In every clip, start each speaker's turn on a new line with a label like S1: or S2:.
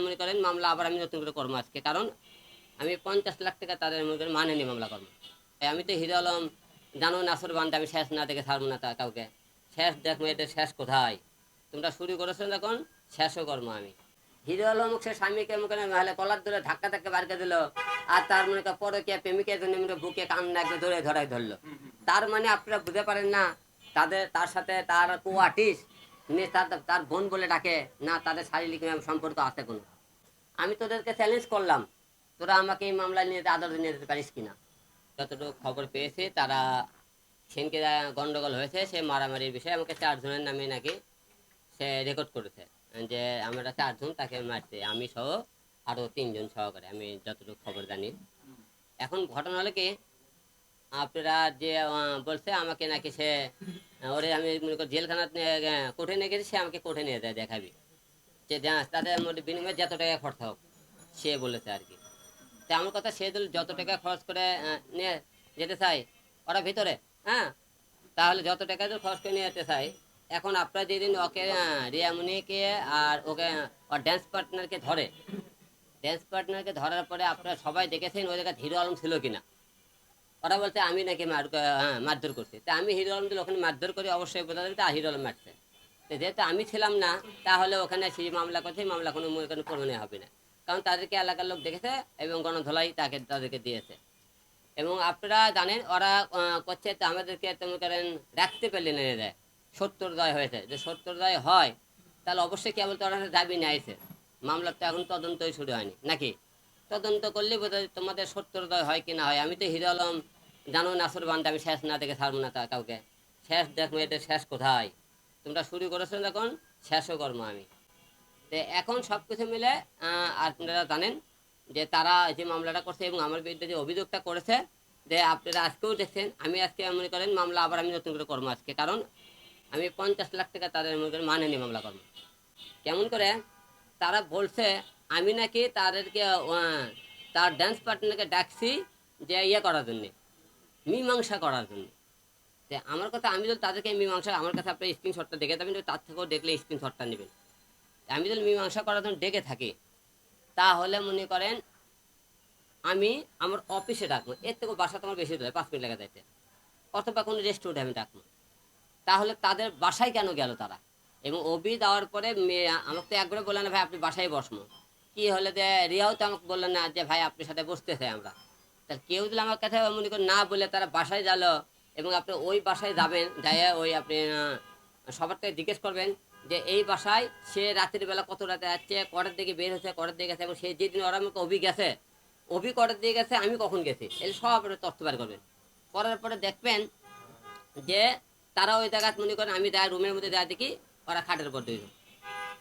S1: মনে করেন মামলা আবার আমি নতুন করে করবো আজকে, কারণ আমি 50 লাখ টাকা তাদের মনে করেন মানে নি মামলা করবো। আমি তো হিরো আলম জানো নাসর বান্ধে আমি শেষ না দেখে ছাড়বো না তা কাউকে। শেষ দেখবো এটা শেষ কোথায়, তোমরা শুরু করেছো যখন শেষও করবো আমি। হিরো আলম সে স্বামীকে মুখে নাহলে কলার ধরে ধাক্কা ধাক্কা বাড়কে দিল, আর তার মনে করেন পরকে প্রেমিকের জন্য মনে বুকে কান্না একটু ধরে ধরাই ধরলো। তার মানে আপনারা বুঝতে পারেন না তার সাথে তার কো আর্টিস্ট তার বোন বলে ডাকে না, তাদের শারীরিক সম্পর্ক আছে কোনো। আমি তোদেরকে চ্যালেঞ্জ করলাম, তোরা আমাকে এই মামলা নিয়ে আদালতে নিয়ে যেতে পারিস কিনা। যতটুকু খবর পেয়েছি তারা সেনকে গন্ডগোল হয়েছে, সে মারামারির বিষয়ে আমাকে 4 জনের নামে নাকি সে রেকর্ড করেছে যে আমরা 4 জন তাকে মারছে, আমি সহ আরো 3 জন সহকারে, আমি যতটুকু খবর জানি। এখন ঘটনা হলো কি, আপনারা যে বলছে আমাকে নাকি সে ওরে আমি মনে করি জেলখানা কোর্টে নিয়ে গেছি, সে আমাকে কোর্টে নিয়ে যায় দেখাবি যে তাদের মধ্যে বিনিময়ে যত টাকা খরচ হোক, সে বলেছে আর কি। তা আমার কথা, সে যত টাকা খরচ করে নিয়ে যেতে চাই ওরা ভিতরে, হ্যাঁ, তাহলে যত টাকা খরচ করে নিয়ে যেতে চাই। এখন আপনারা যেদিন ওকে রিয়ামণিকে আর ওকে ওর ড্যান্স পার্টনারকে ধরার পরে আপনারা সবাই দেখেছেন ওই জায়গায় হিরো আলম ছিল কিনা। ওরা বলছে আমি নাকি মারধর করছি, তা আমি হিরো আলম দিল ওখানে মারধর করি, অবশ্যই বোঝা যাবে তা হিরো আলম মারছে। তো যেহেতু আমি ছিলাম না, তাহলে ওখানে সেই মামলা করছে, মামলা কোনো প্রমাণে হবে না, কারণ তাদেরকে এলাকার লোক দেখেছে এবং গণধোলাই তাদেরকে দিয়েছে। এবং আপনারা জানেন ওরা করছে তো আমাদেরকে মনে করেন রাখতে পারলে নিয়ে দেয়। 70 দায় হয়েছে, যে 70 দায় হয় তাহলে অবশ্যই কেবল তো ওরা দাবি নিয়েছে, মামলার তো এখন তদন্তই শুরু হয়নি নাকি। তদন্ত করলে বোধহয় তোমাদের 70 দায় হয় কি না হয়। আমি তো হিরো আলম জানো নাসর বান্ধে আমি শেষ না দেখে ছাড়বো না তা কাউকে। শেষ দেখবো এটা শেষ কোথায়, তোমরা শুরু করেছো যখন শেষও করবো আমি। তো এখন সব কিছু মিলে আপনারা জানেন যে তারা যে মামলাটা করছে এবং আমার বিরুদ্ধে যে অভিযোগটা করেছে, যে আপনারা আজকেও দেখছেন, আমি আজকে মনে করেন মামলা আবার আমি নতুন করে করবো আজকে, কারণ আমি 50 লাখ টাকা তাদের মনে করেন মানে নি মামলা করবো। কেমন করে, তারা বলছে আমি নাকি তাদেরকে তার ড্যান্স পার্টনারকে ডাকছি যে ইয়ে করার জন্যে, মীমাংসা করার জন্য। যে আমার কথা, আমি যদি তাদেরকে মীমাংসা, আমার কাছে আপনার স্ক্রিনশটটা দেখে যাবেন, তার থেকেও দেখলে স্ক্রিনশটটা নেবেন। আমি যদি মীমাংসা করার জন্য ডেকে থাকি, তাহলে মনে করেন আমি আমার অফিসে ডাকবো, এর থেকে বাসা তোমার বেশি দূরে 5 মিনিট লেগে যাইতে, অথবা কোনো রেস্টুরেন্টে আমি ডাকবো। তাহলে তাদের বাসায় কেন গেল তারা? এবং অভি দেওয়ার পরে আমাকে তো একবারে বললেন না ভাই আপনি বাসায় বসবো, কি হলে যে রিয়াও তো আমাকে বললেন না যে ভাই আপনার সাথে বসতে চাই আমরা। তাহলে কেউ যদি আমার কাছে মনে করেন না বলে তারা বাসায় গেল, এবং আপনি ওই বাসায় যাবেন, যাই ওই আপনি সবার থেকে জিজ্ঞেস করবেন যে এই বাসায় সে রাতের বেলা কত রাতে আসছে, কটার দিকে বের হচ্ছে, কটার দিকে গেছে, এবং সেই যেদিন ওরা আমাকে অভি গেছে, অভি কটার দিকে গেছে, আমি কখন গেছি, এই সব তথ্য বের করবেন। করার পরে দেখবেন যে তারা ওই জায়গায় মনে করেন আমি যাই রুমের মধ্যে যা দেখি ওরা খাটের উপর দুইজন,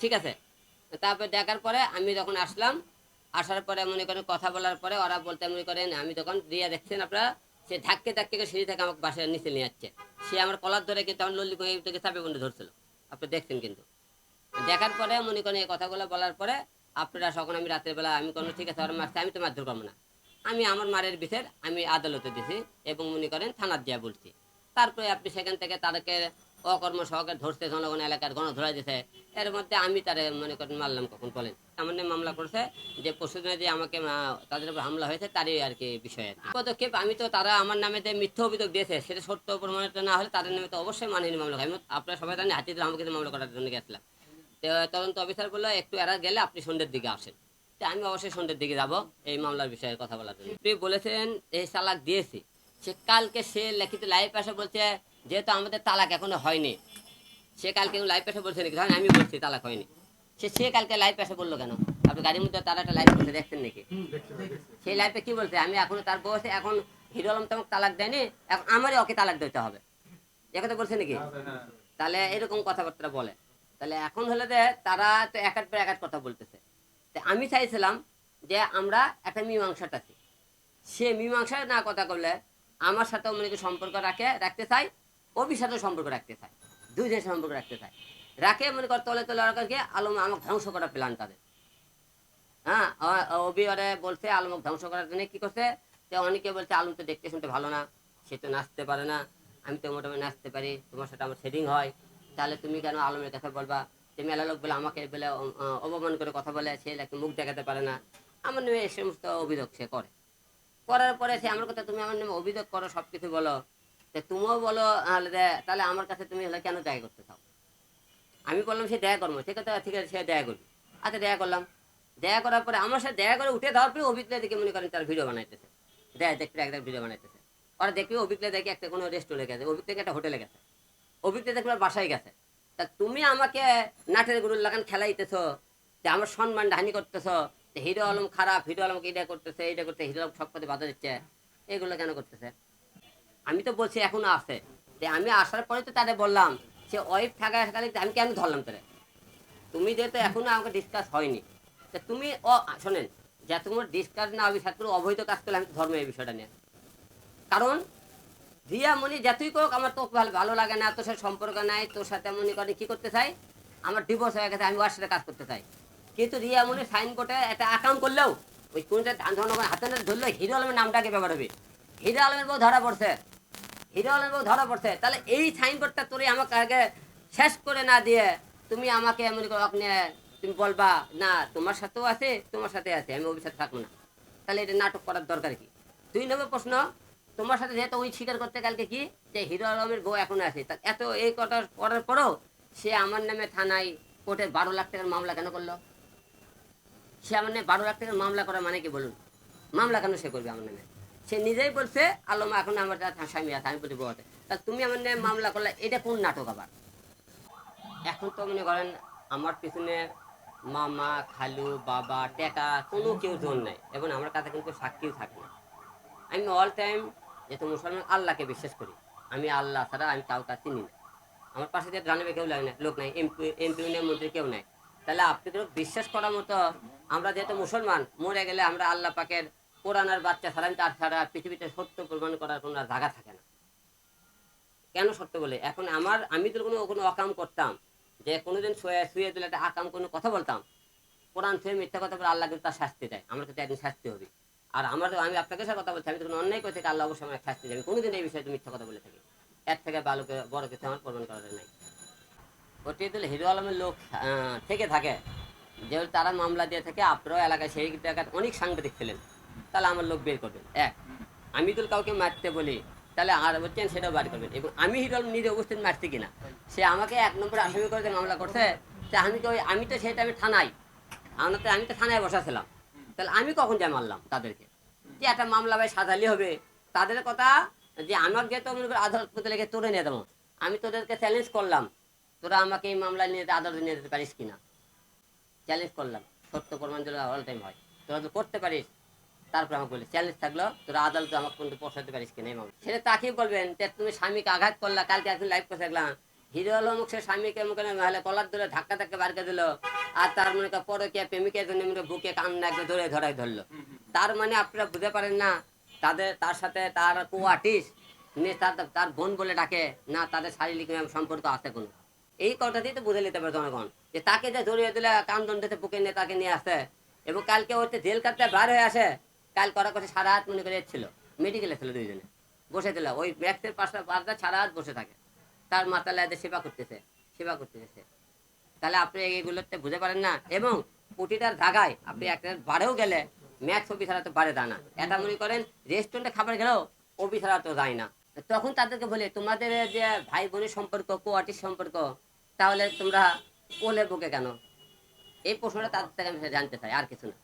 S1: ঠিক আছে। তারপর দেখার পরে আমি যখন আসলাম, আসার পরে মনে করেন কথা বলার পরে ওরা বলতে মনে করেন আমি তখন রিয়া দেখছেন আপনারা, সে ধাক্কে ধাক্কে সিঁড়ি থেকে আমাকে বাসায় নিচে নিয়ে যাচ্ছে। সে আমার কলার ধরে কিন্তু আমার লল্লি থেকে চাপে বন্ধু ধরছিল, আপনি দেখছেন কিন্তু। দেখার পরে মনে করেন এই কথাগুলো বলার পরে আপনারা তখন আমি রাতের বেলা আমি কোনো ঠিক আছে ওরা মারছে, আমি তো মারধর করবো না, আমি আমার মারের বিচার আমি আদালতে দিছি এবং মনে করেন থানার দিয়া বলছি। তারপরে আপনি সেখান থেকে তাদেরকে অকর্ম সহকারে ধরছে, জনগণ এলাকার গণধরা দিছে। এর মধ্যে আমি তারে মনে করেন মারলাম কখন বলেন, সামান্য মামলা করছে যে পরশুদিনে যে আমাকে তাদের উপর হামলা হয়েছে তারই আর কি বিষয় আর কি পদক্ষেপ। আমি তো তারা আমার নামে যে মিথ্যা অভিযোগ দিয়েছে সেটা সত্য প্রমাণিত না হলে তাদের নামে তো অবশ্যই মানহানি মামলা হয়। আপনারা সবাই জানেন হাতিদের আমাকে মামলা করার জন্য গেছিলাম। তো তদন্ত অফিসার বললো একটু এরা গেলে আপনি সন্ধ্যের দিকে আসেন। তো আমি অবশ্যই সন্ধ্যের দিকে যাব এই মামলার বিষয়ে কথা বলার জন্য। আপনি বলেছেন এই তালাক দিয়েছি, সে কালকে সে লিখিত লাইভ আসে বলছে যেহেতু আমাদের তালাক এখনো হয়নি, সে কালকে লাইভ এসে বলছে নাকি ধরেন আমি বলছি তালাক হয়নি, সে কালকে লাইভ এসে বললো কেন? আপনি গাড়ির মধ্যে তার একটা লাইভ করছে দেখছেন নাকি? সেই লাইভে কি বলছে আমি এখনো তার বউ আছে, এখন হিরো আলম তোমাকে তালাক দেয়নি, এখন আমারই ওকে তালাক দিতে হবে, একথা বলছে নাকি? তাহলে এরকম কথাবার্তা বলে। তাহলে এখন হলে যে তারা তো একার পর একার কথা বলতেছে। আমি চাইছিলাম যে আমরা একটা মীমাংসা আছি, সে মীমাংসা না কথা করলে আমার সাথেও মনে সম্পর্ক রাখতে চাই, অভির সাথেও সম্পর্ক রাখতে চাই, দুইজনের সম্পর্ক রাখতে চাই, রাখে মনে কর তলে তলে গিয়ে আলম আমাকে ধ্বংস করার প্ল্যান তাদের। হ্যাঁ, অভি ওরে বলছে আলমকে ধ্বংস করার জন্য কি করছে, যে অনেকে বলছে আলম তো দেখতে শুনতে ভালো না, সে তো নাচতে পারে না, আমি তো মোটামুটি নাচতে পারি, তোমার সাথে আমার সেটিং হয়, তাহলে তুমি কেন আলমের কাছে বলবা যে মেলা লোক বলে আমাকে বলে অপমান করে কথা বলে, সে নাকি মুখ দেখাতে পারে না। আমার নামে এই সমস্ত অভিযোগ সে করে। করার পরে সে আমার কথা, তুমি আমার নামে অভিযোগ করো, সব কিছু বলো, তো তুমিও বলো তাহলে আমার কাছে তুমি হলে কেন দেখা করতে চাও? আমি বললাম সে দেখা করবো, সে কথা ঠিক আছে, সে দেখা করবি। আচ্ছা দেখা করলাম। দেখা করার পরে আমার সাথে দেখা করে উঠে দেওয়ার পরে অভিজ্ঞতা দেখে মনে করেন তার ভিডিও বানাইতেছে, দেখতে একটা ভিডিও বানাইতেছে। ওরা দেখবি অভিজ্ঞতা দেখে একটা কোনো রেস্টুরেন্টে গেছে, অভিজ্ঞতা একটা হোটেলে গেছে, অভিজ্ঞতা দেখবে বাসায় গেছে। তা তুমি আমাকে নাটের গরুর লাগান খেলাইতেছো, যে আমার সম্মান হানি করতেছো, যে হিরো আলম খারাপ, হিরো আলমকে এটা করতেছে, এইটা করতে, হিরো আলম সব কথা বাধা দিচ্ছে, এগুলো কেন করতেছে? আমি তো বলছি এখনো আছে, যে আমি আসার পরে তো তাদের বললাম সে ওয়াইফ থাকাকালীন আমি কেন ধরলাম তারা? তুমি যেহেতু এখনো আমাকে ডিসকাস হয়নি, তা তুমি শোনেন, যে তোমার ডিসকাস না হবে সাথে অবৈধ কাজ করলে আমি ধর্ম এই বিষয়টা নিয়ে। কারণ রিয়া মনি যতই করুক আমার তো ভালো লাগে না, তোর সাথে সম্পর্ক নাই, তোর সাথে মনে করে কি করতে চাই, আমার ডিভোর্স হয়ে গেছে, আমি ওর সাথে কাজ করতে চাই। কিন্তু রিয়া মনি সাইনবোর্ডে একটা আকাম করলেও ওই কোনটা ধান ধরনের হাতে না ধরলে হিরো আলমের নামটাকে ব্যবহার হবে। হিরো আলমের বউ ধরা পড়ছে, হিরো আলমের বউ ধরা পড়ছে, তাহলে এই সাইনবোর্ডটা তোরে আমাকে আগে শেষ করে না দিয়ে তুমি আমাকে মনে করো আপনি তুমি বলবা না তোমার সাথেও আছে, তোমার সাথে আছে, আমি ওর সাথে থাকবো না। তাহলে এটা নাটক করার দরকার কি? 2 নম্বর প্রশ্ন, তোমার সাথে যেহেতু ওই স্বীকার করতে কালকে কি যে হিরো আলমের বউ এখন আছে, তা এত এই কথা করার পরেও সে আমার নামে থানায় কোর্টে 12 লাখ টাকার মামলা কেন করলো? সে আমার নামে 12 লাখ টাকার মামলা করা মানে কি বলুন? মামলা কেন সে করবে আমার নামে? সে নিজেই বলছে আলম এখন আমার স্বামী আছে, আমি বলি বউ আছে, তা তুমি আমার নামে মামলা করলে, এটা কোন নাটক আবার? এখন তো মনে করেন আমার পিছনে মামা, খালু, বাবা, টেকা কোনো কেউ জোর নাই, এবং আমার কাছে কিন্তু সাক্ষীও থাকে না। আমি অল টাইম যেহেতু মুসলমান আল্লাহকে বিশ্বাস করি, আমি আল্লাহ ছাড়া আমি কাউকে চিনি না। আমার পাশে যে জানাবে কেউ লাগে না, লোক নাই, এমপি মন্ত্রী কেউ নাই। তাহলে আপনি তো বিশ্বাস করার মতো, আমরা যেহেতু মুসলমান, মরে গেলে আমরা আল্লাহ পাকের কোরআনের বাচ্চা ছাড়া তার ছাড়া পৃথিবীতে সত্য প্রমাণ করার কোনো জায়গা থাকে না। কেন সত্য বলে? এখন আমি তো কোনো কোনো অকাম করতাম, যে কোনোদিন শুয়ে শুয়ে দিলে একটা আকাম কোনো কথা বলতাম, কোরআন ছুঁয়ে মিথ্যা কথা বলে আল্লাহ কিন্তু তার শাস্তি দেয়, আমার কিন্তু একদিন শাস্তি হবে। আর আমি আপনাকে সাথে কথা বলছি, আমি তো কোনো অন্যায় করে থেকে আল্লাহ অবশ্যই আমার শাস্তি দেবে, কোনোদিন এই বিষয়ে মিথ্যা কথা বলে থাকি। এর থেকে বড় কিছু আমার প্রমাণ করার নাই। ওটি দিলে হিরো আলমের লোক থেকে থাকে, যেহেতু তারা মামলা দিয়ে থাকে, আপনারাও এলাকায় সেই জায়গায় অনেক সাংবাদিক ছিলেন, তাহলে আমার লোক বের করবেন। আমি তো কাউকে মারতে বলি, তাহলে আর বলছেন সেটাও বার করবেন। এবং আমি হিরো আলম নিজে উপস্থিত মারছি কিনা, সে আমাকে 1 নম্বর আসামি করে মামলা করছে, আমি তো সেই টাইমে থানায়, আমি তো থানায় বসাছিলাম, তাহলে আমি কখন যাই মারলাম তাদেরকে? যে একটা মামলা ভাই সাজালি হবে তাদের কথা, যে আমার যেহেতু মনে করি আদালত করতে লেগে তোরে নিয়ে দেবো, আমি তোদেরকে চ্যালেঞ্জ করলাম, তোরা আমাকে এই মামলা নিয়ে আদালতে নিয়ে যেতে পারিস কিনা, চ্যালেঞ্জ করলাম। সত্য প্রমাণ দিলে অল টাইম হয়, তোরা তো করতে পারিস। তারপর আমাকে বলে চ্যালেঞ্জ থাকলো, তোরা আদালতে আমাকে কিন্তু পৌঁছাতে পারিস কিনা এই মামলা। সেটা তাকেই বলবেন যে তুমি স্বামীকে আঘাত করলা, কালকে একদিন লাইভ করে দেখলাম হিরো আলম সে স্বামীকে মুখে নাহলে কলার ধরে ধাক্কা ধাক্কা বার করে দিল, আর তার মনে কর পরকীয়া প্রেমিকের জন্য বুকে কান্না একদম ধরে ধরাই ধরলো। তার মানে আপনারা বুঝতে পারেন না, তার সাথে তার কো আর্টিস্ট তার বোন বলে ডাকে না, তাদের শারীরিক সম্পর্ক আছে কোনো। এই কথাতেই তো বুঝে নিতে পারে জনগণ, যে তাকে যে জড়িয়ে দিলে কান্দন দিতে বুকে নিয়ে তাকে নিয়ে আসে, এবং কালকে হচ্ছে জেল কাটতে বার হয়ে আসে, কাল করা করছে সারা হাত মনে করে ছিল, মেডিকেলে ছিল, 2 জনে বসে দিল ওই ম্যাক্সের পাশে পাশটা সারা হাত বসে থাকে, তার মাথা লাইতে সেবা করতেছে। তাহলে আপনি এইগুলোতে বুঝতে পারেন না। এবং প্রতিটার জায়গায় আপনি একটা বারেও গেলে ম্যাক্স অফিস ছাড়া তো বারে যায় না। এটা মনে করেন রেস্টুরেন্টে খাবার গেলেও অফিস ছাড়া তো যায় না। তখন তাদেরকে বলে তোমাদের যে ভাই বোনের সম্পর্ক, কো আর্টিস্ট সম্পর্ক, তাহলে তোমরা কোলে বুকে কেন? এই প্রশ্নটা তাদের থেকে আমি জানতে চাই, আর কিছু না।